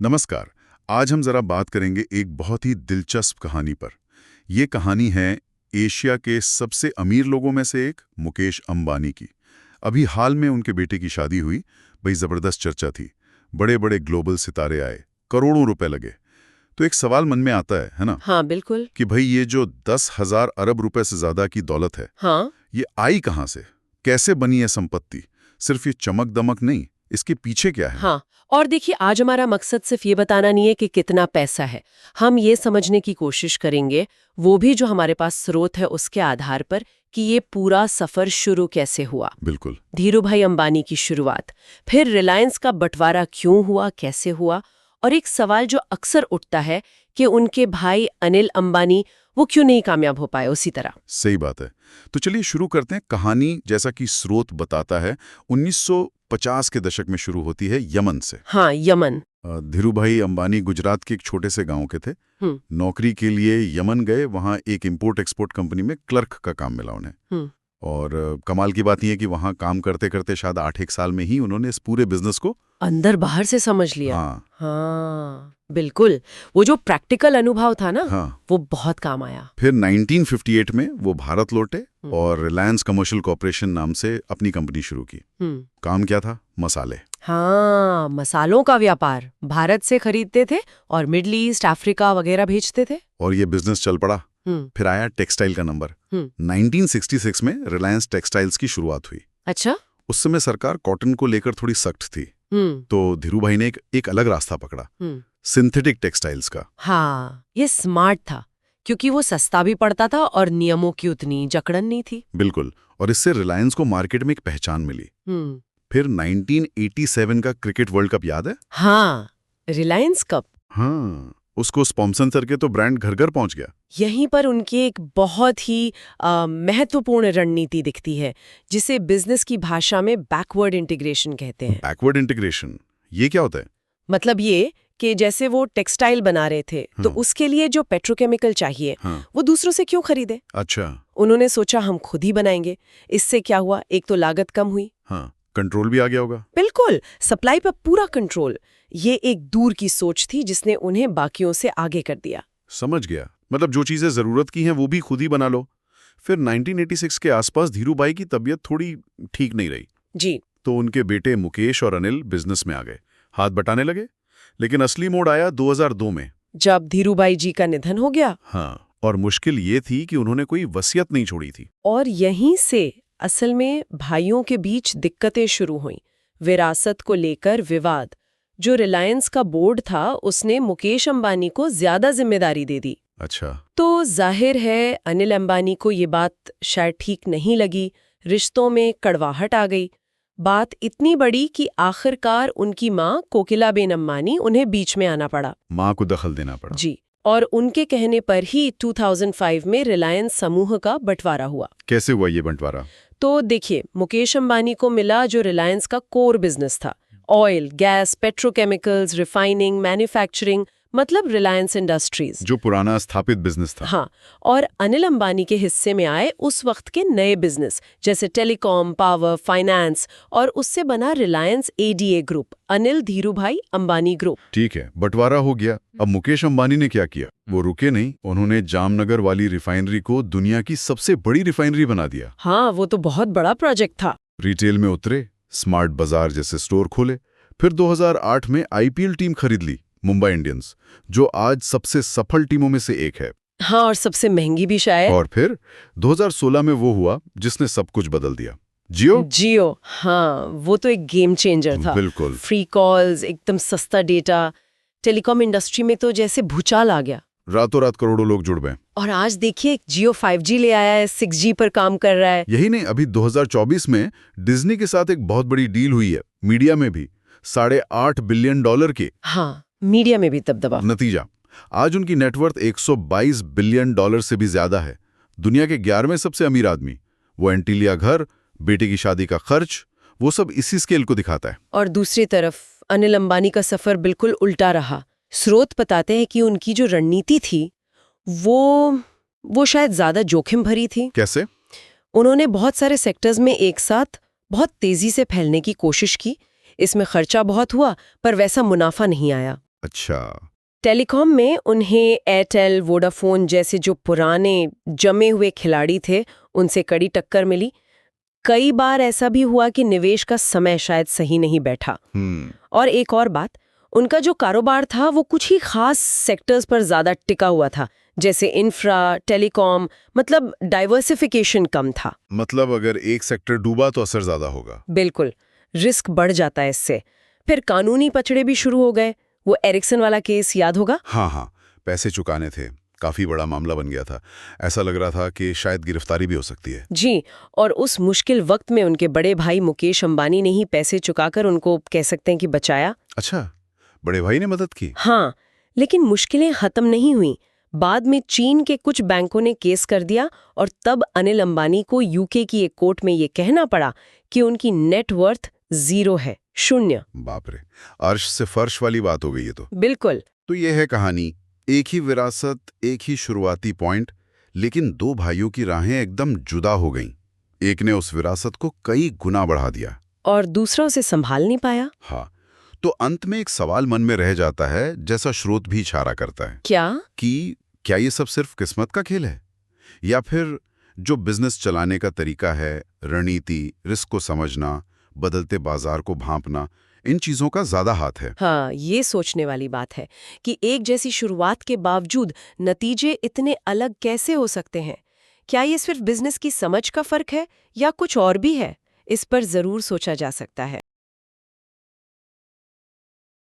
नमस्कार। आज हम जरा बात करेंगे एक बहुत ही दिलचस्प कहानी पर। ये कहानी है एशिया के सबसे अमीर लोगों में से एक मुकेश अंबानी की। अभी हाल में उनके बेटे की शादी हुई। बड़ी ज़बरदस्त चर्चा थी। बड़े बड़े ग्लोबल सितारे आए, करोड़ों रुपए लगे। तो एक सवाल मन में आता है ना? हाँ बिल्कुल। कि भाई ये जो 10,000 अरब रुपए से ज्यादा की दौलत है, हाँ ये आई कहाँ से? कैसे बनी है संपत्ति? सिर्फ ये चमक दमक नहीं, इसके पीछे क्या है? हाँ। और देखिए, आज हमारा मकसद सिर्फ ये बताना नहीं है कि कितना पैसा है। हम ये समझने की कोशिश करेंगे, वो भी जो हमारे पास स्रोत है उसके आधार पर, कि ये पूरा सफर शुरू कैसे हुआ। बिल्कुल। धीरूभाई अंबानी की शुरुआत, फिर रिलायंस का बंटवारा क्यों हुआ, कैसे हुआ, और एक सवाल जो अक्सर उठता है कि उनके भाई अनिल अंबानी वो क्यों नहीं कामयाब हो पाए उसी तरह। सही बात है। तो चलिए शुरू करते हैं। कहानी जैसा कि स्रोत बताता है 1950 के दशक में शुरू होती है यमन से। हाँ, यमन। धीरूभाई अंबानी गुजरात के एक छोटे से गांव के थे। नौकरी के लिए यमन गए। वहां एक इंपोर्ट एक्सपोर्ट कंपनी में क्लर्क का काम मिला उन्हें। और कमाल की बात यह है कि वहां काम करते करते शायद 8-1 साल में ही उन्होंने इस पूरे बिजनेस को अंदर बाहर से समझ लिया। हाँ बिल्कुल। वो जो प्रैक्टिकल अनुभव था ना, हाँ। वो बहुत काम आया। फिर 1958 में वो भारत लौटे और रिलायंस कमर्शियल कॉर्पोरेशन नाम से अपनी कंपनी शुरू की। काम क्या था? मसाले। हाँ, मसालों का व्यापार भारत से खरीदते थे और मिडल ईस्ट, अफ्रीका वगैरह भेजते थे। और ये बिजनेस चल पड़ा। फिर आया टेक्सटाइल का नंबर। 1966 में रिलायंस टेक्सटाइल्स की शुरुआत हुई। अच्छा। उस समय सरकार कॉटन को लेकर थोड़ी सख्त थी। तो धीरूभाई ने एक अलग रास्ता पकड़ा, सिंथेटिक टेक्सटाइल्स का। हाँ, ये स्मार्ट था क्योंकि वो सस्ता भी पड़ता था और नियमों की उतनी जकड़न नहीं थी। बिल्कुल। और इससे रिलायंस को मार्केट में एक पहचान मिली। फिर 1987 का क्रिकेट वर्ल्ड कप याद है? हाँ, रिलायंस कप। हाँ, उसको स्पॉन्सर करके तो ब्रांड घर घर पहुंच गया। यहीं पर उनकी एक बहुत ही महत्वपूर्ण रणनीति दिखती है, जिसे बिजनेस की भाषा में बैकवर्ड इंटीग्रेशन कहते हैं। बैकवर्ड इंटीग्रेशन, ये क्या होता है? मतलब ये कि जैसे वो टेक्सटाइल बना रहे थे, तो उसके लिए जो पेट्रोकेमिकल चाहिए, वो दूसरों से क्यों खरीदे। अच्छा। उन्होंने सोचा हम खुद ही बनाएंगे। इससे क्या हुआ, एक तो लागत कम हुई। हाँ, कंट्रोल भी आ गया होगा। बिल्कुल, सप्लाई पर पूरा कंट्रोल। ये एक दूर की सोच थी जिसने उन्हें बाकियों से आगे कर दिया। समझ गया। मतलब जो चीजें जरूरत की हैं वो भी खुद ही बना लो। फिर 1986 के आसपास धीरूभाई की तबीयत थोड़ी ठीक नहीं रही जी। तो उनके बेटे मुकेश और अनिल बिजनेस में आ गए, हाथ बटाने लगे। लेकिन असली मोड़ आया 2002 में, जब धीरूभाई जी का निधन हो गया। हाँ, और मुश्किल ये थी कि उन्होंने कोई वसीयत नहीं छोड़ी थी। और यहीं से असल में भाइयों के बीच दिक्कतें शुरू हुईं। विरासत को लेकर विवाद। जो रिलायंस का बोर्ड था, उसने मुकेश अंबानी को ज्यादा जिम्मेदारी दे दी। अच्छा। तो जाहिर है अनिल अंबानी को ये बात शायद ठीक नहीं लगी। रिश्तों में कड़वाहट आ गई। बात इतनी बड़ी कि आखिरकार उनकी माँ कोकिलाबेन अंबानी उन्हें बीच में आना पड़ा। माँ को दखल देना पड़ा। जी। और उनके कहने पर ही 2005 में रिलायंस समूह का बंटवारा हुआ। कैसे हुआ ये बंटवारा? तो देखिए, मुकेश अंबानी को मिला जो रिलायंस का कोर बिजनेस था, oil, gas, petrochemicals, refining, manufacturing, मतलब रिलायंस इंडस्ट्रीज, जो पुराना स्थापित बिजनेस था। हाँ। और अनिल अंबानी के हिस्से में आए उस वक्त के नए बिजनेस, जैसे टेलीकॉम, पावर, फाइनेंस, और उससे बना Reliance ADA group, Anil Dhirubhai Ambani group. ठीक है, बंटवारा हो गया। अब मुकेश अंबानी ने क्या किया? वो रुके नहीं, उन्होंने जामनगर वाली रिफाइनरी को दुनिया की सबसे बड़ी रिफाइनरी बना दिया। हाँ, वो तो बहुत बड़ा प्रोजेक्ट था। रिटेल में उतरे, स्मार्ट बाजार जैसे स्टोर खोले। फिर 2008 में आईपीएल टीम खरीद ली, मुंबई इंडियंस, जो आज सबसे सफल टीमों में से एक है। हाँ, और सबसे महंगी भी शायद। और फिर 2016 में वो हुआ जिसने सब कुछ बदल दिया, जियो। हाँ, वो तो एक गेम चेंजर था। बिल्कुल। फ्री कॉल्स, एकदम सस्ता डेटा। टेलीकॉम इंडस्ट्री में तो जैसे भूचाल आ गया। रातों रात करोड़ों लोग जुड़ गए। और आज देखिए, जियो 5G ले आया है, 6G पर काम कर रहा है। यही नहीं, अभी 2024 में डिज्नी के साथ एक बहुत बड़ी डील हुई है, मीडिया में भी $8.5 बिलियन की। हाँ, मीडिया में भी दबदबा। नतीजा, आज उनकी नेटवर्थ $122 बिलियन से भी ज्यादा है। दुनिया के 11वें सबसे अमीर आदमी। वो एंटीलिया घर, बेटे की शादी का खर्च, वो सब इसी स्केल को दिखाता है। और दूसरी तरफ अनिल अंबानी का सफर बिल्कुल उल्टा रहा। स्रोत बताते हैं कि उनकी जो रणनीति थी वो शायद ज्यादा जोखिम भरी थी। कैसे? उन्होंने बहुत सारे सेक्टर्स में एक साथ बहुत तेजी से फैलने की कोशिश की। इसमें खर्चा बहुत हुआ, पर वैसा मुनाफा नहीं आया। अच्छा। टेलीकॉम में उन्हें एयरटेल, वोडाफोन जैसे जो पुराने जमे हुए खिलाड़ी थे, उनसे कड़ी टक्कर मिली। कई बार ऐसा भी हुआ कि निवेश का समय शायद सही नहीं बैठा। और एक और बात, उनका जो कारोबार था वो कुछ ही खास सेक्टर्स पर ज्यादा टिका हुआ था, जैसे इंफ्रा, टेलीकॉम, मतलब डाइवर्सिफिकेशन कम था। मतलब अगर एक सेक्टर डूबा तो असर ज्यादा होगा। बिल्कुल, रिस्क बढ़ जाता है इससे। फिर कानूनी पचड़े भी शुरू हो गए। वो एरिक्सन वाला केस याद होगा? हाँ हाँ, पैसे चुकाने थे, काफी बड़ा मामला बन गया था। ऐसा लग रहा था कि शायद गिरफ्तारी भी हो सकती है। जी, और उस मुश्किल वक्त में उनके बड़े भाई मुकेश अंबानी ने ही पैसे चुकाकर उनको कह सकते हैं कि बचाया। अच्छा, बड़े भाई ने मदद की? हाँ, लेकिन मुश्किलें खत्म नहीं हुई। बाद में चीन के कुछ बैंकों ने केस कर दिया और तब अनिल अंबानी को यूके की एक कोर्ट में ये कहना पड़ा कि उनकी नेटवर्थ 0 है, 0। बाप रे, अर्श से फर्श वाली बात हो गई है तो। बिल्कुल। तो ये है कहानी, एक ही विरासत, एक ही शुरुआती पॉइंट, लेकिन दो भाइयों की राहें एकदम जुदा हो गईं। एक ने उस विरासत को कई गुना बढ़ा दिया और दूसरा उसे संभाल नहीं पाया। हाँ, तो अंत में एक सवाल मन में रह जाता है, जैसा स्रोत भी इशारा करता है क्या? कि क्या ये सब सिर्फ किस्मत का खेल है, या फिर जो बिजनेस चलाने का तरीका है, रणनीति, रिस्क को समझना, बदलते बाजार को भांपना, इन चीजों का ज्यादा हाथ है। हाँ, ये सोचने वाली बात है कि एक जैसी शुरुआत के बावजूद नतीजे इतने अलग कैसे हो सकते हैं। क्या ये सिर्फ बिजनेस की समझ का फर्क है या कुछ और भी है? इस पर जरूर सोचा जा सकता है।